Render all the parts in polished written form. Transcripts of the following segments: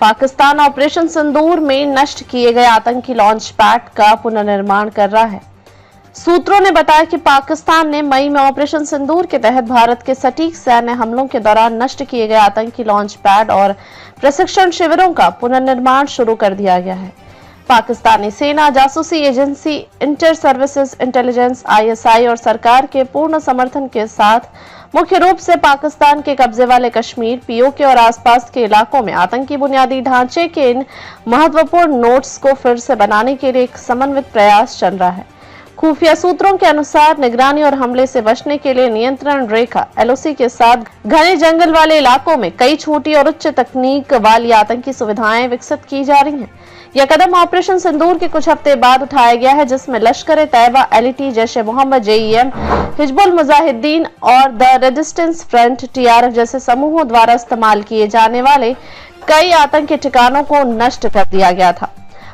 Pakistan operation सिंदूर में नष्ट किए गए आतंकी लॉन्च पैड का पुनर्निर्माण कर रहा है। सूत्रों ने बताया कि पाकिस्तान ने मई में ऑपरेशन सिंदूर के तहत भारत के सटीक सैन्य हमलों के दौरान नष्ट किए गए आतंकी लॉन्च पैड और प्रशिक्षण शिविरों का पुनर्निर्माण शुरू कर दिया गया है। पाकिस्तानी सेना, जासूसी agency, inter services intelligence, ISI और सरकार के पूर्ण समर्थन के साथ मुख्य रूप से पाकिस्तान के कब्जे वाले कश्मीर, POK और आसपास के इलाकों में आतंकी बुनियादी ढांचे के इन महत्वपूर्ण नोड्स को फिर से बनाने के लिए एक समन्वित प्रयास चल रहा है। खुफिया सूत्रों के अनुसार निगरानी और हमले से बचने के लिए नियंत्रण रेखा LOC के साथ घने जंगल वाले इलाकों में कई छोटी और उच्च तकनीक वाली आतंकी सुविधाएं विकसित की जा रही हैं। यह कदम ऑपरेशन सिंदूर के कुछ हफ्ते बाद उठाया गया है, जिसमें लश्कर तैयबा, LET, जैश-ए-मोहम्मद, JEM, हिजबुल मुजाहिदीन और द रेजिस्टेंस फ्रंट TRF जैसे समूहों द्वारा इस्तेमाल किए जाने वाले कई आतंकी ठिकानों को नष्ट कर दिया गया था।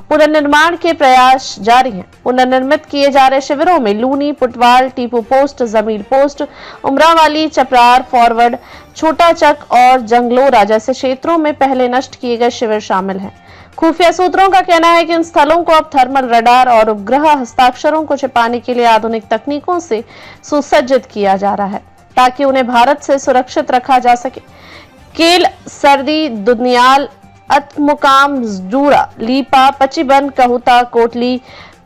पुनर्निर्माण के प्रयास जारी हैं। पुनर्निर्मित किए जा रहे शिविरों में Luni, Putwal, Tipu post, Jamil post, Umrawali, Chaprar, forward, Chhota Chak और जंगलोरा जैसे क्षेत्रों में पहले नष्ट किए गए शिविर शामिल हैं। खुफिया सूत्रों का कहना है कि इन स्थलों को अब थर्मल रडार और उपग्रह हस्ताक्षरों को छिपाने के लिए आधुनिक तकनीकों से सुसज्जित किया जा रहा है, ताकि उन्हें भारत से सुरक्षित रखा जा सके। केल, सर्दी, दुनियाल, अतमुकाम, जूरा, लीपा, पचिबन, कहुता, कोटली,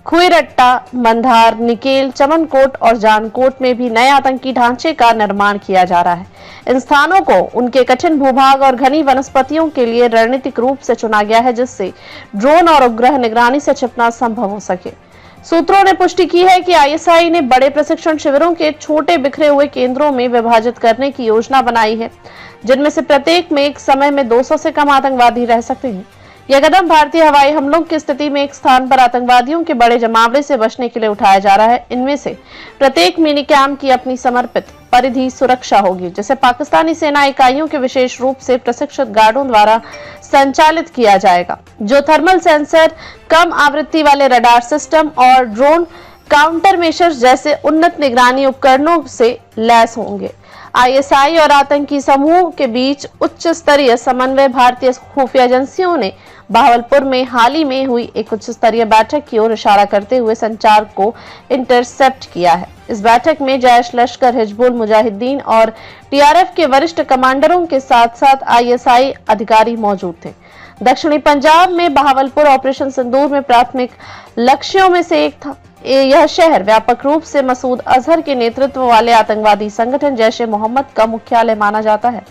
खुईरट्टा, मंधार, निकेल, चमनकोट और जानकोट में भी नए आतंकी ढांचे का निर्माण किया जा रहा है। इन स्थानों को उनके कठिन भूभाग और घनी वनस्पतियों के लिए रणनीतिक रूप से चुना गया है, जिससे ड्रोन और उपग्रह निगरानी से छिपना संभव हो सके। सूत्रों ने पुष्टि की है कि ISI ने बड़े प्रशिक्षण शिविरों के छोटे बिखरे हुए केंद्रों में विभाजित करने की योजना बनाई है, जिनमें से प्रत्येक में एक समय में 200 से कम आतंकवादी रह सकते हैं। यह कदम भारतीय हवाई हमलों की स्थिति में एक स्थान पर आतंकवादियों के बड़े जमावड़े से बचने के लिए उठाया जा रहा है। इनमें से प्रत्येक मिनी कैंप की अपनी समर्पित परिधि सुरक्षा होगी, जिसे पाकिस्तानी सेना इकाइयों के विशेष रूप से प्रशिक्षित गार्डों द्वारा संचालित किया जाएगा, जो थर्मल सेंसर, कम आवृत्ति वाले रडार सिस्टम और ड्रोन काउंटर मेशर्स जैसे उन्नत निगरानी उपकरणों से लैस होंगे। ISI और आतंकी समूह के बीच उच्च स्तरीय समन्वय भारतीय खुफिया एजेंसियों ने बहावलपुर में हाल ही में हुई एक उच्च स्तरीय बैठक की ओर इशारा करते हुए संचार को इंटरसेप्ट किया है। इस बैठक में जैश, लश्कर, हिजबुल मुजाहिदीन और TRF के वरिष्ठ कमांडरों के साथ साथ ISI अधिकारी मौजूद थे। दक्षिणी पंजाब में बहावलपुर ऑपरेशन सिंदूर में प्राथमिक लक्ष्यों में से एक था। यह शहर व्यापक रूप से मसूद अजहर के नेतृत्व वाले आतंकवादी संगठन जैश-ए-मोहम्मद का मुख्यालय माना जाता है।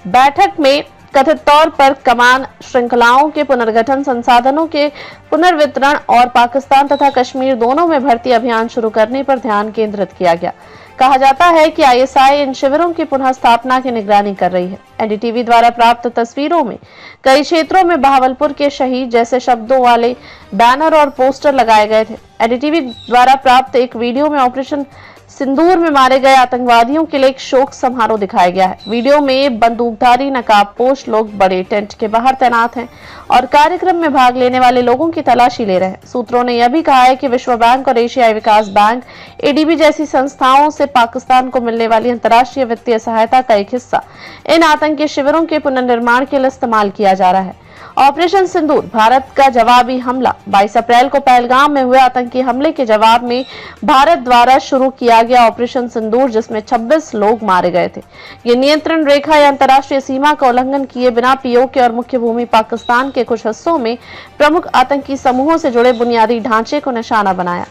बैठक में कथित तौर पर कमान श्रृंखलाओं के पुनर्गठन, संसाधनों के पुनर्वितरण और पाकिस्तान तथा कश्मीर दोनों में भर्ती अभियान शुरू करने पर ध्यान केंद्रित किया गया। कहा जाता है कि ISI इन शिविरों की पुनः स्थापना की निगरानी कर रही है। NDTV द्वारा प्राप्त तस्वीरों में कई क्षेत्रों में बहावलपुर के शहीद जैसे शब्दों वाले बैनर और पोस्टर लगाए गए थे। NDTV द्वारा प्राप्त एक वीडियो में ऑपरेशन सिंदूर में मारे गए आतंकवादियों के लिए एक शोक समारोह दिखाया गया है। वीडियो में बंदूकधारी नकाबपोश लोग बड़े टेंट के बाहर तैनात हैं और कार्यक्रम में भाग लेने वाले लोगों की तलाशी ले रहे हैं। सूत्रों ने यह भी कहा है कि विश्व बैंक और एशियाई विकास बैंक ADB जैसी संस्थाओं से पाकिस्तान को मिलने वाली अंतर्राष्ट्रीय वित्तीय सहायता का एक हिस्सा इन आतंकी शिविरों के पुनर्निर्माण के लिए इस्तेमाल किया जा रहा है। ऑपरेशन सिंदूर भारत का जवाबी हमला 22 अप्रैल को पहलगाम में हुए आतंकी हमले के जवाब में भारत द्वारा शुरू किया गया ऑपरेशन सिंदूर, जिसमें 26 लोग मारे गए थे। ये नियंत्रण रेखा या अंतर्राष्ट्रीय सीमा का उल्लंघन किए बिना POK और मुख्य भूमि पाकिस्तान के कुछ हिस्सों में प्रमुख आतंकी समूहों से जुड़े बुनियादी ढांचे को निशाना बनाया।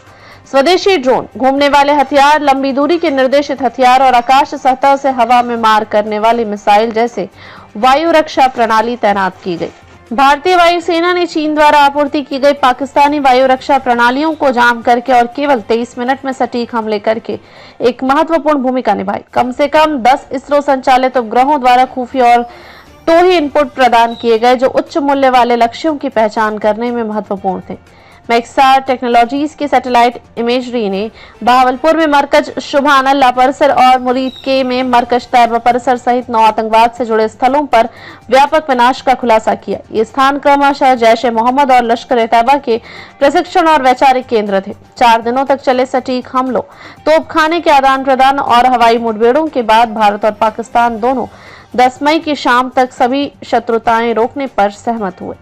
स्वदेशी ड्रोन, घूमने वाले हथियार, लंबी दूरी के निर्देशित हथियार और आकाश सतह से हवा में मार करने वाली मिसाइल जैसे वायु रक्षा प्रणाली तैनात की गई। भारतीय वायुसेना ने चीन द्वारा आपूर्ति की गई पाकिस्तानी वायु रक्षा प्रणालियों को जाम करके और केवल 23 मिनट में सटीक हमले करके एक महत्वपूर्ण भूमिका निभाई। कम से कम 10 इसरो संचालित उपग्रहों द्वारा खुफिया और टोही इनपुट प्रदान किए गए, जो उच्च मूल्य वाले लक्ष्यों की पहचान करने में महत्वपूर्ण थे। मैक्सार टेक्नोलॉजीज की सैटेलाइट इमेजरी ने बहावलपुर में मरकज शुभान अल्लाह परिसर और मुरीद के में मरकज तैयबा परिसर सहित 9 आतंकवाद से जुड़े स्थलों पर व्यापक विनाश का खुलासा किया। ये स्थान क्रमशः जैश-ए-मोहम्मद और लश्कर तैयबा के प्रशिक्षण और वैचारिक केंद्र थे। 4 दिनों तक चले सटीक हमलों, तोपखाने के आदान प्रदान और हवाई मुठभेड़ों के बाद भारत और पाकिस्तान दोनों 10 मई की शाम तक सभी शत्रुताएं रोकने पर सहमत हुए।